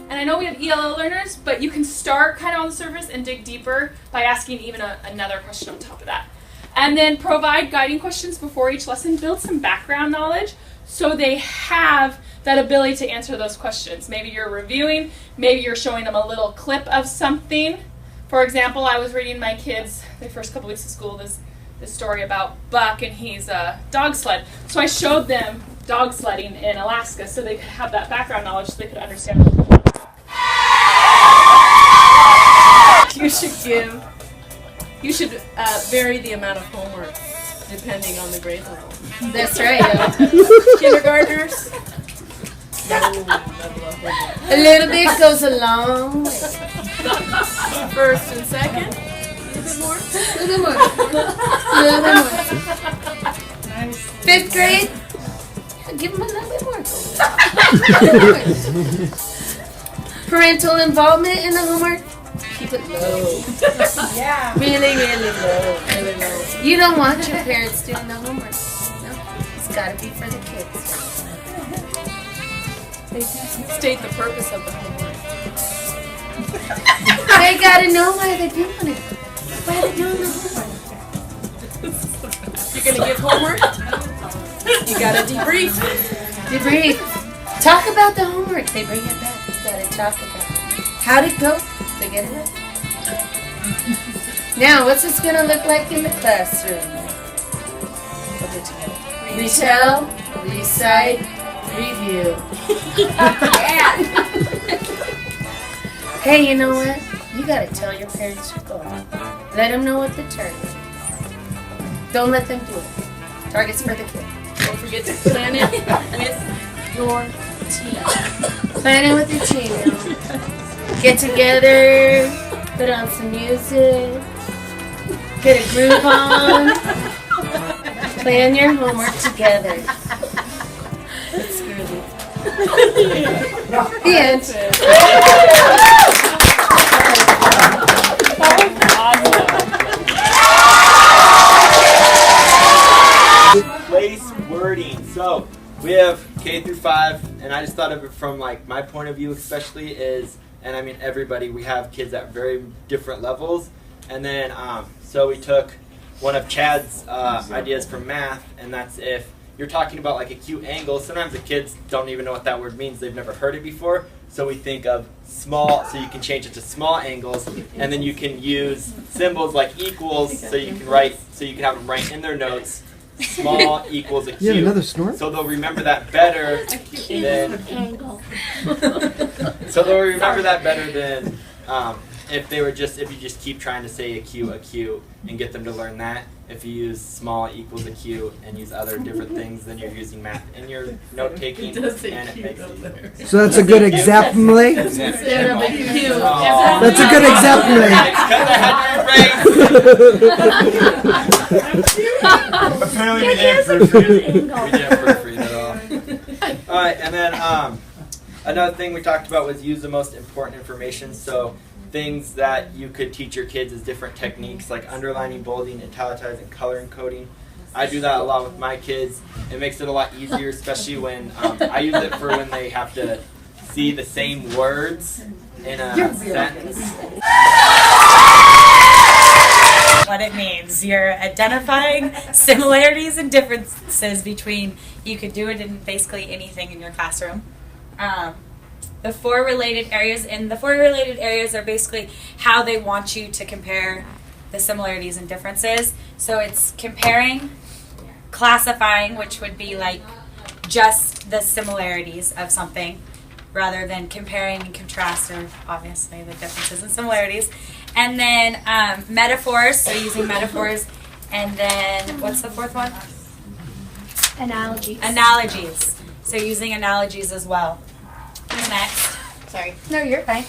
And I know we have ELL learners, but you can start kind of on the surface and dig deeper by asking even another question on top of that. And then provide guiding questions before each lesson. Build some background knowledge so they have that ability to answer those questions. Maybe you're reviewing, maybe you're showing them a little clip of something. For example, I was reading my kids the first couple weeks of school this story about Buck, and he's a dog sled. So I showed them dog sledding in Alaska so they could have that background knowledge so they could understand. You should vary the amount of homework depending on the grade level. That's right. Kindergartners? A little bit goes a long way. First and second? A little bit more? A little more. A little bit more. Fifth grade? Give them a little bit more. Parental involvement in the homework? Keep it low. Yeah. Really, really low. Really low. You don't want your parents doing the homework. No. It's got to be for the kids. State the purpose of the homework. They got to know why they're doing it. Why they're doing the homework. You're going to give homework? You got to debrief. Debrief. Talk about the homework. They bring it back. You got to talk about it. How'd it go? They get it. Now, what's this going to look like in the classroom? Retell, recite, review. Yeah. Hey, you know what? You got to tell your parents your goal. Let them know what the target is. Don't let them do it. Target's for the kid. Don't forget to plan it with your team. Plan it with your team. Get together, put on some music, get a groove on, plan your homework together. It's groovy. The end. Place wording. So we have K through 5, and I just thought of it from like my point of view especially is, and I mean everybody, we have kids at very different levels. And then so we took one of Chad's ideas from math, and that's if you're talking about like acute angle, sometimes the kids don't even know what that word means, they've never heard it before. So we think of small, so you can change it to small angles, and then you can use symbols like equals, so you can write, so you can have them write in their notes, small equals acute. You have another snort? So they'll remember that better than. So they'll remember that better than if you just keep trying to say acute, and get them to learn that. If you use small equals acute and use other different things, then you're using math in your note taking, and it makes it. So that's a good example. Instead of acute. That's a good example. Apparently we didn't proofread. We didn't proofread at all. Alright, and then another thing we talked about was use the most important information. So things that you could teach your kids is different techniques like underlining, bolding, italicizing, color encoding. I do that a lot with my kids. It makes it a lot easier, especially when I use it for when they have to see the same words in a sentence. What it means. You're identifying similarities and differences between, you could do it in basically anything in your classroom. The four related areas are basically how they want you to compare the similarities and differences. So it's comparing, classifying, which would be like just the similarities of something, rather than comparing and contrast, or obviously the differences and similarities. And then metaphors, so using metaphors. And then, what's the fourth one? Analogies. Analogies. So using analogies as well. Who's next? Sorry. No, you're fine.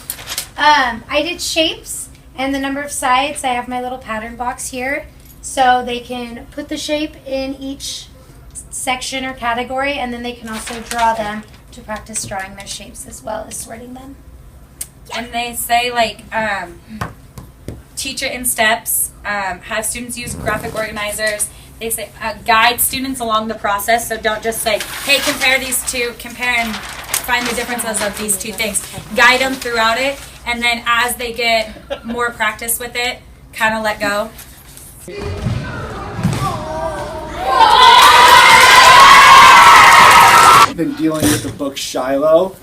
I did shapes and the number of sides. I have my little pattern box here. So they can put the shape in each section or category, and then they can also draw them to practice drawing their shapes as well as sorting them. And they say, like, teach it in steps, have students use graphic organizers, they say guide students along the process. So don't just say, hey, compare these two, compare and find the differences of these two things. Guide them throughout it, and then as they get more practice with it, kind of let go. I've been dealing with the book Shiloh.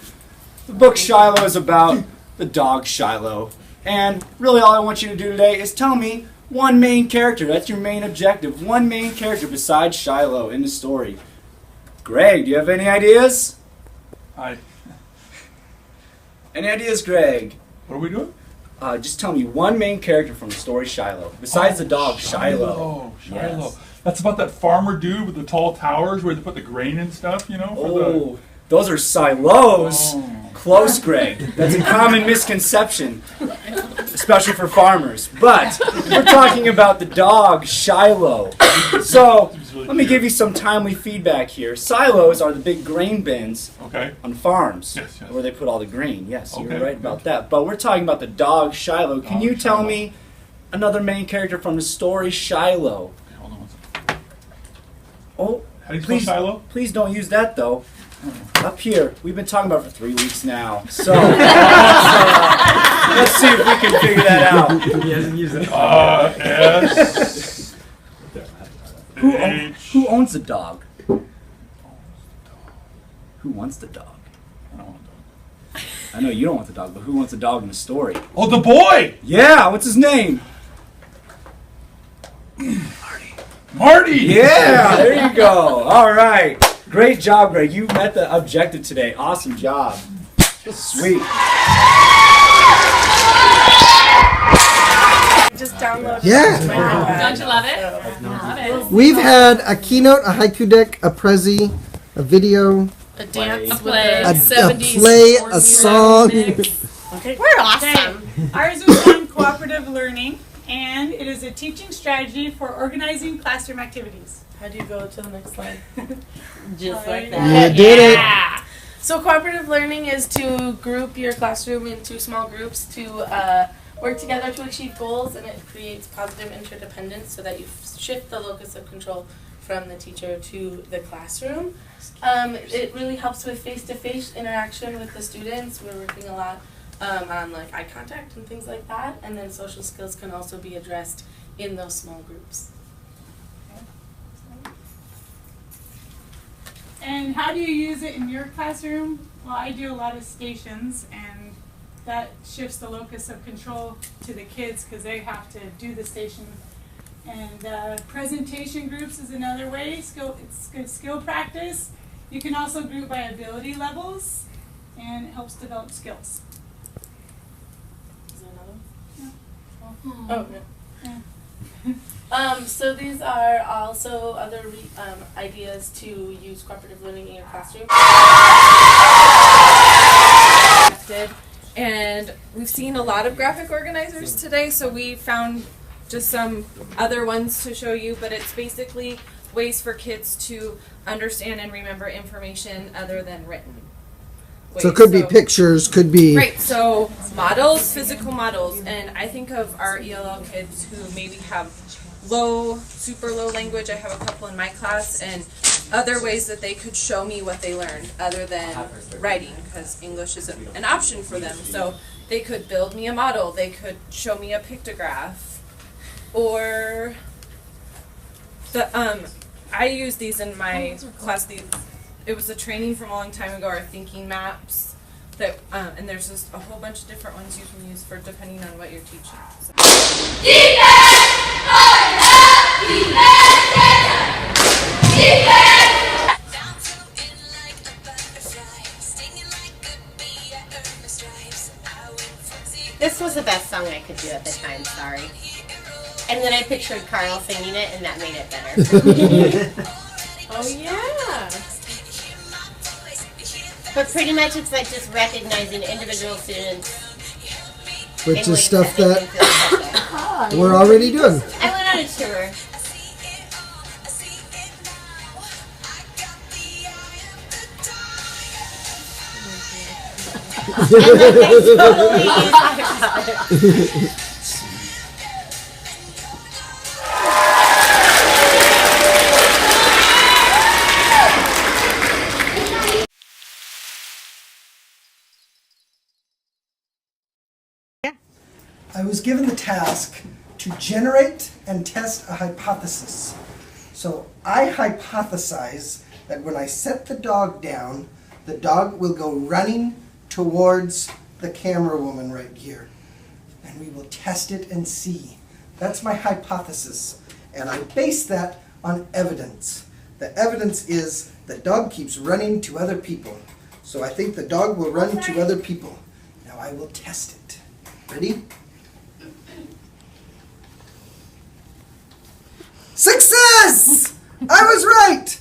The book Shiloh is about the dog Shiloh. And really all I want you to do today is tell me one main character. That's your main objective. One main character besides Shiloh in the story. Greg, do you have any ideas? Hi. Any ideas, Greg? What are we doing? Just tell me one main character from the story Shiloh, besides the dog Shiloh. Oh, Shiloh. Yes. That's about that farmer dude with the tall towers where they put the grain and stuff, you know? Oh, those are silos. Oh. Close, Greg. That's a common misconception, especially for farmers. But we're talking about the dog Shiloh. So let me give you some timely feedback here. Silos are the big grain bins on farms where they put all the grain. Yes, you're right about that. But we're talking about the dog Shiloh. Can you tell me another main character from the story Shiloh? Okay, hold on one second. Oh, How do you spell Shiloh? Please don't use that though. Up here, we've been talking about it for 3 weeks now. So let's see if we can figure that out. He hasn't used it. S. Who owns the dog? Who wants the dog? I don't want a dog. I know you don't want the dog, but who wants the dog in the story? Oh, the boy! Yeah, what's his name? Marty! Yeah, there you go. All right. Great job, Greg. You met the objective today. Awesome job. Sweet. Just download it. Yeah. Don't you love it? Love it. We've had a keynote, a haiku deck, a prezi, a video, A dance A with play. a a 70s play, corn a song. mix. We're awesome. Ours was on cooperative learning, and it is a teaching strategy for organizing classroom activities. How do you go to the next slide? Just like You that. did it. So cooperative learning is to group your classroom into small groups to work together to achieve goals, and it creates positive interdependence so that you shift the locus of control from the teacher to the classroom. It really helps with face-to-face interaction with the students. We're working a lot on like eye contact and things like that, and then social skills can also be addressed in those small groups. And how do you use it in your classroom? Well, I do a lot of stations, and that shifts the locus of control to the kids because they have to do the station. And presentation groups is another way. It's good skill practice. You can also group by ability levels, and it helps develop skills. Is there another one? Yeah. Oh, no. So these are also other ideas to use cooperative learning in your classroom. And we've seen a lot of graphic organizers today, so we found just some other ones to show you, but it's basically ways for kids to understand and remember information other than written. So it could be pictures, could be... Right, so models, physical models, and I think of our ELL kids who maybe have super low language. I have a couple in my class, and other ways that they could show me what they learned other than writing, because English isn't an option for them. So they could build me a model, they could show me a pictograph, or I use these in my class. It was a training from a long time ago, our thinking maps, that and there's just a whole bunch of different ones you can use for depending on what you're teaching. So. This was the best song I could do at the time, sorry. And then I pictured Carl singing it, and that made it better. Oh yeah. But pretty much it's like just recognizing individual students. Which is stuff that we're already doing. I went on a tour. I was given the task to generate and test a hypothesis. So I hypothesize that when I set the dog down, the dog will go running towards the camera woman right here. And we will test it and see. That's my hypothesis. And I base that on evidence. The evidence is the dog keeps running to other people. So I think the dog will run to other people. Now I will test it. Ready? Success! I was right!